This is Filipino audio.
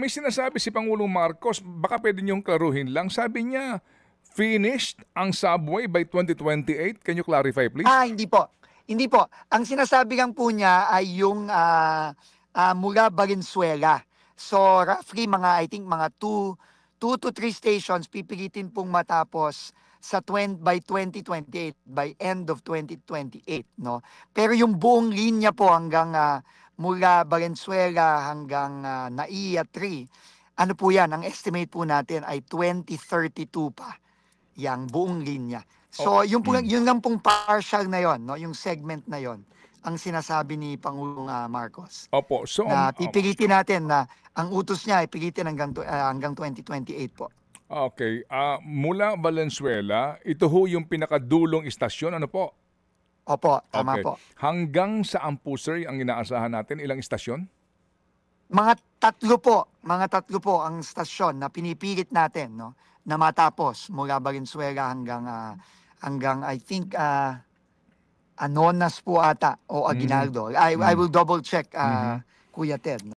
may sinasabi si Pangulong Marcos, baka pwede niyong klaruhin lang. Sabi niya, finished ang subway by 2028. Can you clarify, please? Hindi po. Hindi po. Ang sinasabi lang po niya ay yung mula Valenzuela. So, roughly I think mga 2 to 3 stations pipilitin pong matapos by 2028, by end of 2028, no? Pero yung buong linya po hanggang mula Valenzuela hanggang NAIA 3, ano po yan, ang estimate po natin ay 2032 pa, yang buong linya. So, yun lang pong partial na yon, no? Yung segment na yon ang sinasabi ni Pangulong Marcos. Opo. So, Na pipilitin natin na ang utos niya ay pilitin hanggang 2028 po. okay. Mula Valenzuela, ito ho yung pinakadulong istasyon. Ano po? Opo, tama Okay. po. Hanggang saan po, sir, ang inaasahan natin? Ilang istasyon? Mga tatlo po ang stasyon na pinipilit natin, no, na matapos mula Valenzuela hanggang I think Anonas po ata o Aguinaldo. I will double check Kuya Ted, no.